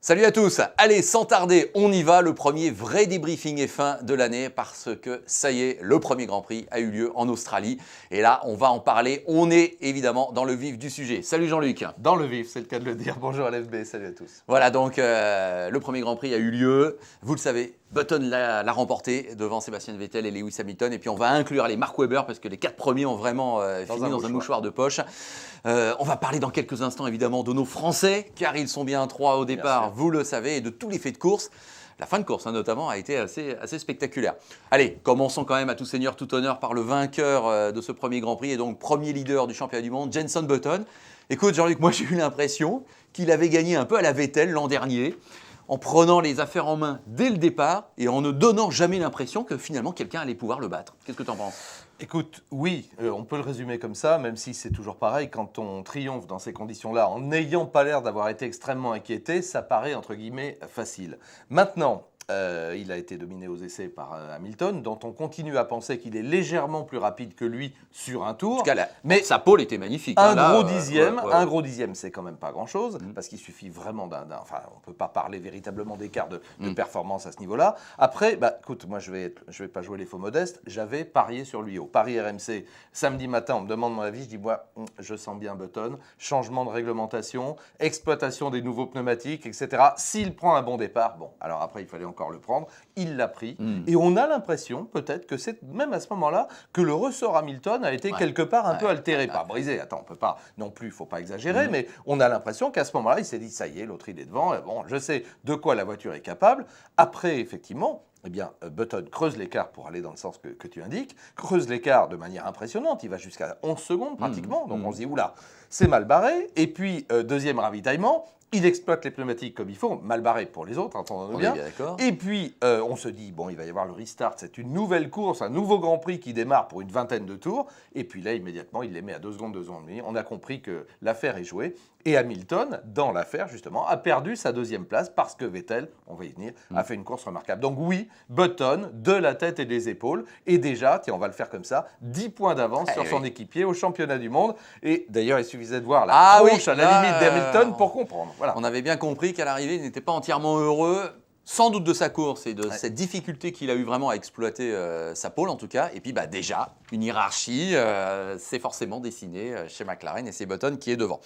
Salut à tous, allez sans tarder, on y va, le premier vrai débriefing F1 de l'année parce que ça y est, le premier Grand Prix a eu lieu en Australie et là on va en parler, on est évidemment dans le vif du sujet. Salut Jean-Luc. Dans le vif, c'est le cas de le dire, bonjour LFB, salut à tous. Voilà donc le premier Grand Prix a eu lieu, vous le savez, Button l'a remporté devant Sébastien Vettel et Lewis Hamilton et puis on va inclure les Mark Webber parce que les 4 premiers ont vraiment fini dans un mouchoir de poche. On va parler dans quelques instants évidemment de nos Français car ils sont bien 3 au départ, vous le savez, et de tous les faits de course. La fin de course notamment a été assez spectaculaire. Allez, commençons quand même à tout seigneur, tout honneur par le vainqueur de ce premier Grand Prix et donc premier leader du championnat du monde, Jenson Button. Écoute Jean-Luc, moi j'ai eu l'impression qu'il avait gagné un peu à la Vettel l'an dernier, en prenant les affaires en main dès le départ et en ne donnant jamais l'impression que finalement quelqu'un allait pouvoir le battre. Qu'est-ce que tu en penses ? Écoute, oui, on peut le résumer comme ça, même si c'est toujours pareil, quand on triomphe dans ces conditions-là, en n'ayant pas l'air d'avoir été extrêmement inquiété, ça paraît entre guillemets facile. Maintenant, il a été dominé aux essais par Hamilton, dont on continue à penser qu'il est légèrement plus rapide que lui sur un tour. En tout cas, mais sa pole était magnifique. Un gros dixième, c'est quand même pas grand-chose, parce qu'il suffit vraiment enfin, on peut pas parler véritablement d'écart de performance à ce niveau-là. Après, écoute, moi je vais pas jouer les faux modestes, j'avais parié sur lui au Paris RMC samedi matin. On me demande mon avis, je dis moi, je sens bien Button, changement de réglementation, exploitation des nouveaux pneumatiques, etc. S'il prend un bon départ, bon, alors après il fallait encore le prendre, il l'a pris, et on a l'impression peut-être que c'est même à ce moment-là que le ressort Hamilton a été quelque part un peu altéré, pas brisé, attends, on peut pas non plus, il faut pas exagérer, mais on a l'impression qu'à ce moment-là, il s'est dit, ça y est, l'autre il est devant, bon, je sais de quoi la voiture est capable. Après, effectivement, eh bien, Button creuse l'écart pour aller dans le sens que tu indiques, creuse l'écart de manière impressionnante, il va jusqu'à 11 secondes pratiquement, donc on se dit, oula, c'est mal barré, et puis deuxième ravitaillement, il exploite les pneumatiques comme il faut, mal barré pour les autres, entendons-nous bien. Et puis, on se dit, bon, il va y avoir le restart, c'est une nouvelle course, un nouveau Grand Prix qui démarre pour une vingtaine de tours. Et puis là, immédiatement, il les met à 2 secondes, 2 secondes et demie. On a compris que l'affaire est jouée. Et Hamilton, dans l'affaire, justement, a perdu sa 2e place parce que Vettel, on va y venir, a fait une course remarquable. Donc oui, Button, de la tête et des épaules. Et déjà, tiens, on va le faire comme ça, 10 points d'avance sur son équipier au championnat du monde. Et d'ailleurs, il suffisait de voir la tronche à la limite d'Hamilton pour comprendre. Voilà. On avait bien compris qu'à l'arrivée, il n'était pas entièrement heureux, sans doute de sa course et de cette difficulté qu'il a eu vraiment à exploiter sa pole en tout cas. Et puis déjà, une hiérarchie s'est forcément dessinée chez McLaren et c'est Button qui est devant.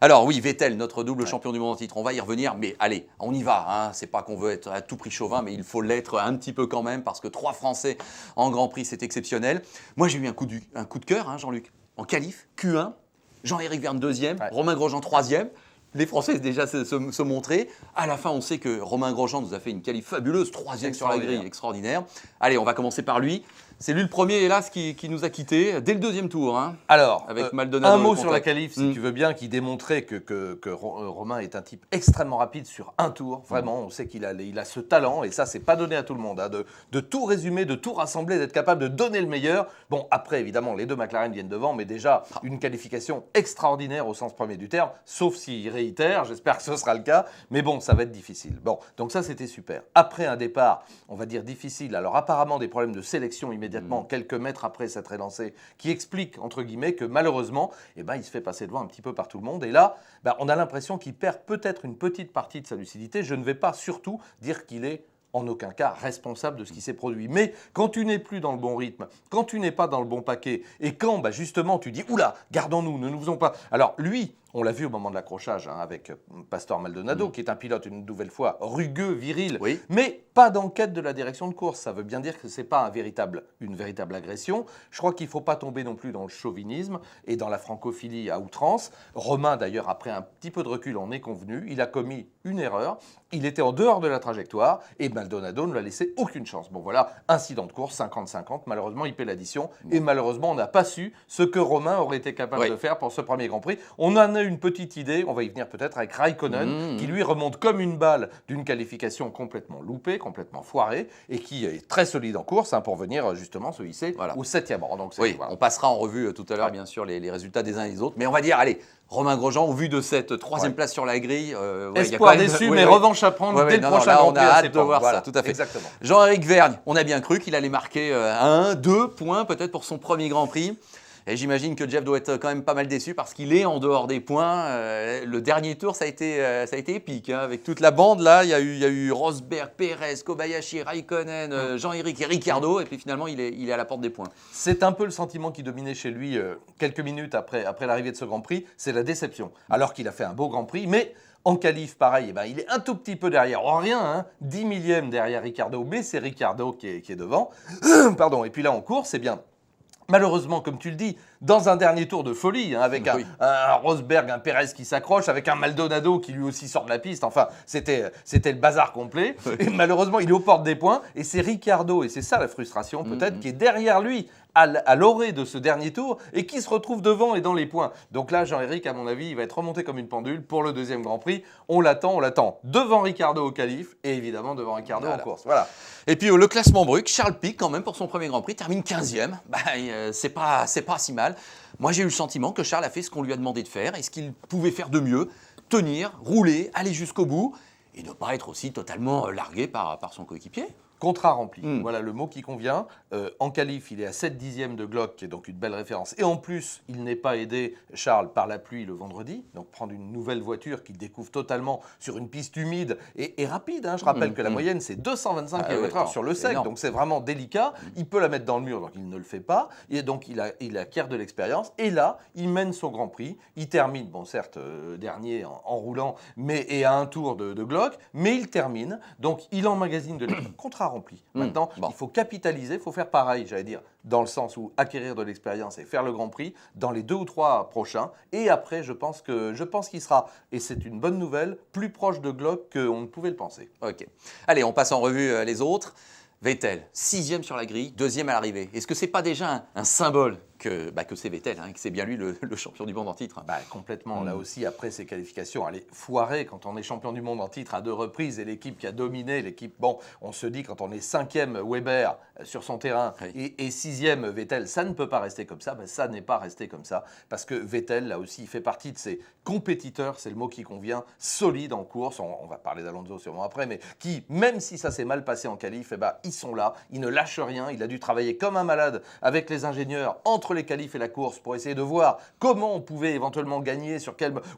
Alors oui, Vettel, notre double champion du monde en titre, on va y revenir, mais allez, on y va. Hein. C'est pas qu'on veut être à tout prix chauvin, mais il faut l'être un petit peu quand même parce que 3 Français en Grand Prix, c'est exceptionnel. Moi, j'ai eu un coup de cœur, hein, Jean-Luc, en qualif, Q1, Jean-Éric Vergne 2e, Romain Grosjean 3e. Les Français déjà se montraient. À la fin, on sait que Romain Grosjean nous a fait une qualif fabuleuse, 3e sur la grille, extraordinaire. Allez, on va commencer par lui. C'est lui le premier, hélas, qui nous a quittés dès le 2e tour. Hein, alors, avec Maldonado, un mot sur la qualif, si tu veux bien, qui démontrait que Romain est un type extrêmement rapide sur un tour. Vraiment, on sait qu'il a ce talent, et ça, c'est pas donné à tout le monde, hein, de tout résumer, de tout rassembler, d'être capable de donner le meilleur. Bon, après, évidemment, les 2 McLaren viennent devant, mais déjà, une qualification extraordinaire au sens premier du terme, sauf s'il réitère, j'espère que ce sera le cas, mais bon, ça va être difficile. Bon, donc ça, c'était super. Après un départ, on va dire difficile, alors apparemment des problèmes de sélection immédiatement, quelques mètres après s'être relancé, qui explique, entre guillemets, que malheureusement, il se fait passer devant un petit peu par tout le monde. Et là, on a l'impression qu'il perd peut-être une petite partie de sa lucidité. Je ne vais pas surtout dire qu'il est en aucun cas responsable de ce qui s'est produit. Mais quand tu n'es plus dans le bon rythme, quand tu n'es pas dans le bon paquet, et quand justement tu dis « Oula, gardons-nous, ne nous faisons pas ». Alors lui, on l'a vu au moment de l'accrochage avec Pastor Maldonado, qui est un pilote une nouvelle fois rugueux, viril, mais pas d'enquête de la direction de course. Ça veut bien dire que ce n'est pas une véritable agression. Je crois qu'il ne faut pas tomber non plus dans le chauvinisme et dans la francophilie à outrance. Romain, d'ailleurs, après un petit peu de recul, en est convenu. Il a commis une erreur. Il était en dehors de la trajectoire et Maldonado ne lui a laissé aucune chance. Bon voilà, incident de course, 50-50. Malheureusement, il paie l'addition. Et malheureusement, on n'a pas su ce que Romain aurait été capable de faire pour ce premier Grand Prix. On en a une petite idée, on va y venir peut-être, avec Raikkonen, qui lui remonte comme une balle d'une qualification complètement loupée, complètement foirée, et qui est très solide en course pour venir justement se hisser au 7e rang. Donc, on passera en revue tout à l'heure, bien sûr, les résultats des uns et des autres. Mais on va dire, allez, Romain Grosjean, au vu de cette 3e place sur la grille, espoir déçu, mais revanche à prendre dès le prochain Grand Prix. On a hâte de voir ça, tout à fait. Exactement. Jean-Éric Vergne, on a bien cru qu'il allait marquer 1, 2 points peut-être pour son premier Grand Prix. Et j'imagine que Jeff doit être quand même pas mal déçu parce qu'il est en dehors des points. Le dernier tour, ça a été épique. Hein. Avec toute la bande, là, il y a eu Rosberg, Perez, Kobayashi, Raikkonen, Jean-Éric et Ricciardo. Et puis finalement, il est à la porte des points. C'est un peu le sentiment qui dominait chez lui quelques minutes après l'arrivée de ce Grand Prix. C'est la déception. Alors qu'il a fait un beau Grand Prix, mais en qualif, pareil, eh ben, il est un tout petit peu derrière. Oh, rien, hein, 10 millièmes derrière Ricciardo, mais c'est Ricciardo qui est devant. Pardon. Et puis là, en course, c'est bien. Malheureusement, comme tu le dis, dans un dernier tour de folie, hein, avec un Rosberg, un Perez qui s'accroche, avec un Maldonado qui lui aussi sort de la piste. Enfin, c'était le bazar complet. Et malheureusement, il est aux portes des points. Et c'est Ricciardo, et c'est ça la frustration peut-être, qui est derrière lui à l'orée de ce dernier tour et qui se retrouve devant et dans les points. Donc là, Jean-Éric, à mon avis, il va être remonté comme une pendule pour le deuxième Grand Prix. On l'attend devant Ricciardo au qualif et évidemment devant Ricciardo en course. Voilà. Et puis le classement brut, Charles Pic, quand même, pour son premier Grand Prix, termine 15e. C'est pas si mal. Moi, j'ai eu le sentiment que Charles a fait ce qu'on lui a demandé de faire et ce qu'il pouvait faire de mieux, tenir, rouler, aller jusqu'au bout et ne pas être aussi totalement largué par son coéquipier. Contrat rempli, voilà le mot qui convient. En qualif, il est à 7 dixièmes de Glock, qui est donc une belle référence. Et en plus, il n'est pas aidé, Charles, par la pluie le vendredi. Donc prendre une nouvelle voiture qu'il découvre totalement sur une piste humide et rapide. Hein. Je rappelle que la moyenne, c'est 225 km/h sur le sec. Donc c'est vraiment délicat. Il peut la mettre dans le mur, donc il ne le fait pas. Et donc il acquiert de l'expérience. Et là, il mène son Grand Prix. Il termine, bon certes, dernier en roulant, et à un tour de Glock. Mais il termine. Donc il emmagasine de l'expérience. Contrat rempli. Maintenant, il faut capitaliser, il faut faire pareil, j'allais dire, dans le sens où acquérir de l'expérience et faire le Grand Prix dans les 2 ou 3 prochains. Et après, je pense qu'il sera, et c'est une bonne nouvelle, plus proche de Glock qu'on ne pouvait le penser. Ok. Allez, on passe en revue les autres. Vettel, 6e sur la grille, 2e à l'arrivée. Est-ce que c'est pas déjà un symbole que c'est Vettel, hein, que c'est bien lui le champion du monde en titre? Complètement. Là aussi, après ses qualifications, elle est foirée quand on est champion du monde en titre à 2 reprises et l'équipe qui a dominé, on se dit quand on est 5e Weber sur son terrain et 6e Vettel, ça ne peut pas rester comme ça. Ça n'est pas resté comme ça parce que Vettel, là aussi, il fait partie de ces compétiteurs, c'est le mot qui convient, solides en course. On va parler d'Alonso sûrement après, mais qui, même si ça s'est mal passé en qualif, ils sont là, ils ne lâchent rien. Il a dû travailler comme un malade avec les ingénieurs entre les qualifs et la course pour essayer de voir comment on pouvait éventuellement gagner,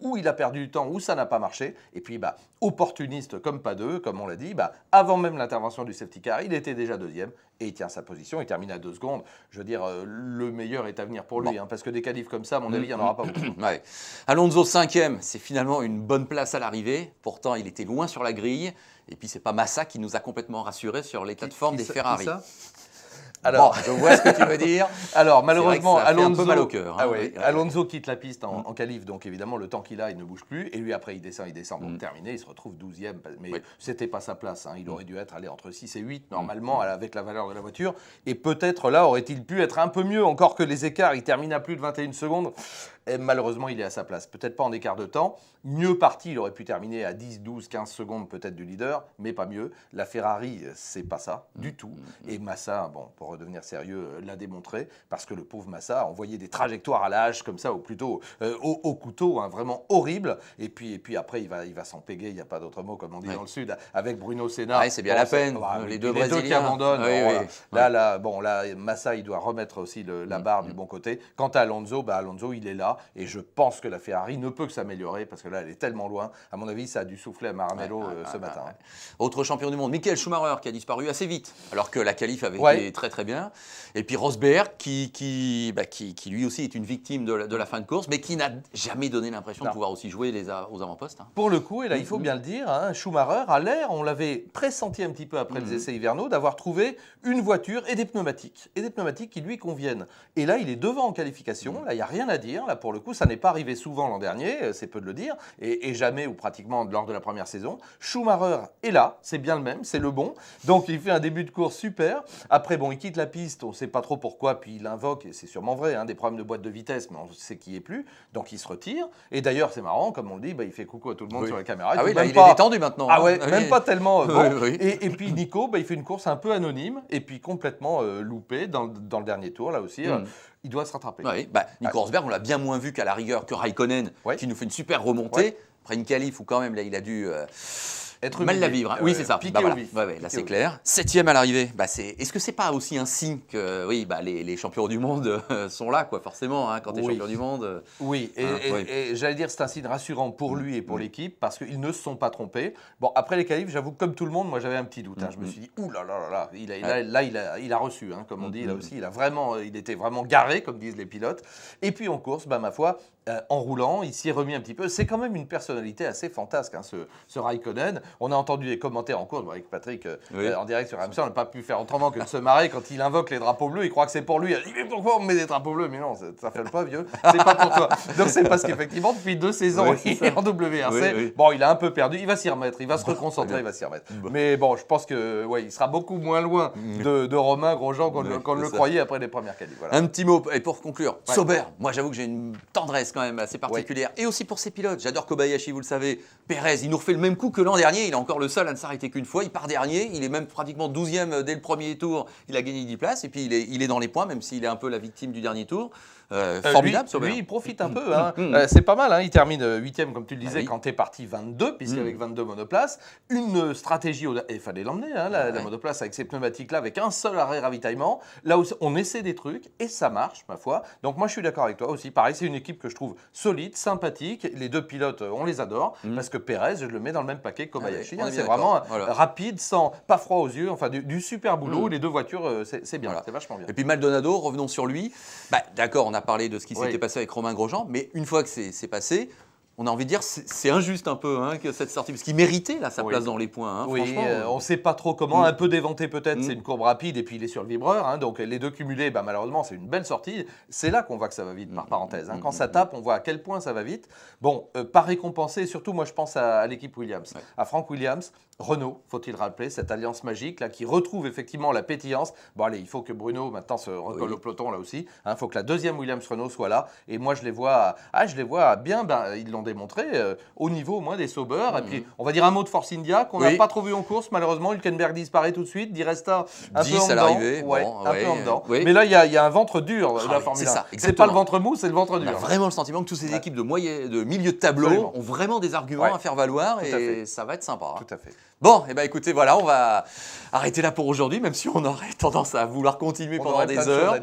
où il a perdu du temps, où ça n'a pas marché. Et puis, opportuniste comme pas deux, comme on l'a dit, avant même l'intervention du safety car, il était déjà 2e et il tient sa position, il termine à 2 secondes. Je veux dire, le meilleur est à venir pour lui, parce que des qualifs comme ça, à mon avis, il n'y en aura pas beaucoup. Ouais. Alonso 5e, c'est finalement une bonne place à l'arrivée. Pourtant, il était loin sur la grille. Et puis, c'est pas Massa qui nous a complètement rassurés sur l'état de forme des Ferrari. Alors, je vois ce que tu veux dire. Alors, malheureusement, Alonso, un peu mal au cœur. Alonso quitte la piste en qualif, donc évidemment, le temps qu'il a, il ne bouge plus. Et lui, après, il descend. Donc, terminé, il se retrouve 12e. Mais c'était pas sa place. Il aurait dû être allé entre 6 et 8, normalement, avec la valeur de la voiture. Et peut-être, là, aurait-il pu être un peu mieux, encore que les écarts. Il termine à plus de 21 secondes. Et malheureusement, il est à sa place. Peut-être pas en écart de temps. Mieux parti, il aurait pu terminer à 10, 12, 15 secondes peut-être du leader, mais pas mieux. La Ferrari, c'est pas ça du tout. Et Massa, pour redevenir sérieux, l'a démontré, parce que le pauvre Massa a envoyé des trajectoires à la hache comme ça, ou plutôt au couteau, vraiment horrible. Et puis après, il va s'en péguer, il n'y a pas d'autre mot, comme on dit dans le Sud, avec Bruno Senna. C'est bien la peine. Les deux Brésiliens qui abandonnent. Là, Massa, il doit remettre aussi la barre du bon côté. Quant à Alonso, Alonso, il est là. Et je pense que la Ferrari ne peut que s'améliorer parce que là, elle est tellement loin. À mon avis, ça a dû souffler à Maranello ce matin. Autre champion du monde, Michael Schumacher, qui a disparu assez vite, alors que la qualif avait été très très bien. Et puis Rosberg, qui lui aussi est une victime de la fin de course, mais qui n'a jamais donné l'impression de pouvoir aussi jouer aux avant-postes. Pour le coup, et là, il faut bien le dire, Schumacher a l'air, on l'avait pressenti un petit peu après les essais hivernaux, d'avoir trouvé une voiture et des pneumatiques qui lui conviennent. Et là, il est devant en qualification. Là, il n'y a rien à dire. Là, pour le coup, ça n'est pas arrivé souvent l'an dernier, c'est peu de le dire, et jamais ou pratiquement lors de la première saison. Schumacher est là, c'est bien le même, c'est le bon. Donc, il fait un début de course super. Après, il quitte la piste, on ne sait pas trop pourquoi, puis il invoque, et c'est sûrement vrai, des problèmes de boîte de vitesse, mais on sait qu'il n'y est plus. Donc, il se retire. Et d'ailleurs, c'est marrant, comme on le dit, il fait coucou à tout le monde sur la caméra. Il est détendu maintenant. Même pas tellement. Et puis, Nico, il fait une course un peu anonyme, et puis complètement loupé dans le dernier tour, là aussi. Il doit se rattraper. Nico Rosberg, on l'a bien moins vu qu'à la rigueur que Raikkonen, qui nous fait une super remontée. Après une qualif où quand même, là, il a dû Être mal la humilié. vivre. Hein. Oui, c'est ça. Piqué Bah, voilà. au vif. Ouais, là, c'est clair. 7e à l'arrivée. Est-ce que c'est pas aussi un signe que les champions du monde sont là, quoi, forcément, hein, quand tu es champion du monde. Oui, et j'allais dire c'est un signe rassurant pour lui et pour l'équipe parce qu'ils ne se sont pas trompés. Bon, après les qualifs, j'avoue que comme tout le monde, moi j'avais un petit doute. Hein. Je me suis dit, ouh là là là, il a reçu, hein, comme on dit, là aussi, il était vraiment garé, comme disent les pilotes. Et puis en course, ma foi, en roulant, il s'y est remis un petit peu. C'est quand même une personnalité assez fantasque, hein, ce Raikkonen. On a entendu des commentaires en course avec Patrick en direct sur RMC. On n'a pas pu faire autrement que de se marrer quand il invoque les drapeaux bleus. Il croit que c'est pour lui. Il dit mais pourquoi on met des drapeaux bleus? Mais non, ça fait pas vieux. C'est pas pour toi. Donc c'est parce qu'effectivement depuis 2 saisons il est en WRC. Bon, il a un peu perdu. Il va s'y remettre. Il va se reconcentrer. Il va s'y remettre. Mais bon, je pense que il sera beaucoup moins loin de Romain Grosjean qu'on ne le croyait après les premières qualifs. Voilà. Un petit mot et pour conclure. Sauber. Moi j'avoue que j'ai une tendresse quand même assez particulière. Et aussi pour ses pilotes. J'adore Kobayashi, vous le savez. Pérez, il nous refait le même coup que l'an dernier. Il est encore le seul à ne s'arrêter qu'une fois. Il part dernier. Il est même pratiquement 12e dès le premier tour. Il a gagné 10 places. Et puis il est dans les points, même s'il est un peu la victime du dernier tour. Formidable, Sauber. Lui, il profite un peu. Hein. C'est pas mal. Hein. Il termine 8e, comme tu le disais, quand tu es parti 22, puisqu'avec 22 monoplaces. Une stratégie, il fallait l'emmener, hein, la monoplace avec ces pneumatiques-là, avec un seul arrêt ravitaillement. Là où on essaie des trucs et ça marche, ma foi. Donc moi, je suis d'accord avec toi aussi. Pareil, c'est une équipe que je trouve solide, sympathique. Les deux pilotes, on les adore, parce que Pérez, je le mets dans le même paquet que Kobayashi. C'est vraiment rapide, pas froid aux yeux, enfin du super boulot. Les deux voitures, c'est bien, c'est vachement bien. Et puis Maldonado, revenons sur lui. D'accord, on a parlé de ce qui s'était passé avec Romain Grosjean, mais une fois que c'est passé, on a envie de dire c'est injuste un peu que cette sortie, parce qu'il méritait là, sa place dans les points. Hein, franchement, on ne sait pas trop comment, un peu déventé peut-être, c'est une courbe rapide et puis il est sur le vibreur, hein, donc les deux cumulés, malheureusement c'est une belle sortie. C'est là qu'on voit que ça va vite, par parenthèse. Hein. Quand ça tape, on voit à quel point ça va vite. Bon, pas récompensé, surtout moi je pense à l'équipe Williams, à Frank Williams. Renault, faut-il rappeler, cette alliance magique là qui retrouve effectivement la pétillance. Bon allez, il faut que Bruno maintenant se recolle au peloton là aussi. Il faut que la deuxième Williams Renault soit là. Et moi je les vois bien, ils l'ont démontré, au niveau au moins des Sauber. Et puis on va dire un mot de Force India qu'on n'a pas trop vu en course malheureusement. Hülkenberg disparaît tout de suite, Di Resta un peu en dedans. Un peu en dedans. Mais là il y a un ventre dur de la Formule 1. C'est pas le ventre mou, c'est le ventre dur. On a vraiment le sentiment que toutes ces équipes de milieu de tableau ont vraiment des arguments à faire valoir et ça va être sympa. Tout à fait. Bon, écoutez, voilà, on va arrêter là pour aujourd'hui, même si on aurait tendance à vouloir continuer pendant des heures.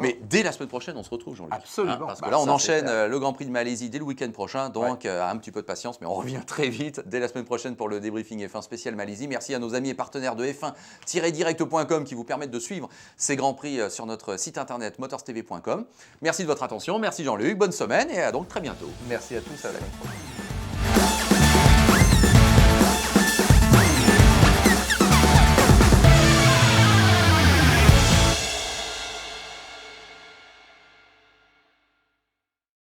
Mais dès la semaine prochaine, on se retrouve, Jean-Luc. Absolument. Parce que là, on enchaîne le Grand Prix de Malaisie dès le week-end prochain, donc un petit peu de patience, mais on revient très vite dès la semaine prochaine pour le débriefing F1 spécial Malaisie. Merci à nos amis et partenaires de F1-direct.com qui vous permettent de suivre ces Grands Prix sur notre site internet motorstv.com. Merci de votre attention, merci Jean-Luc, bonne semaine et à donc très bientôt. Merci à tous, à la semaine prochaine.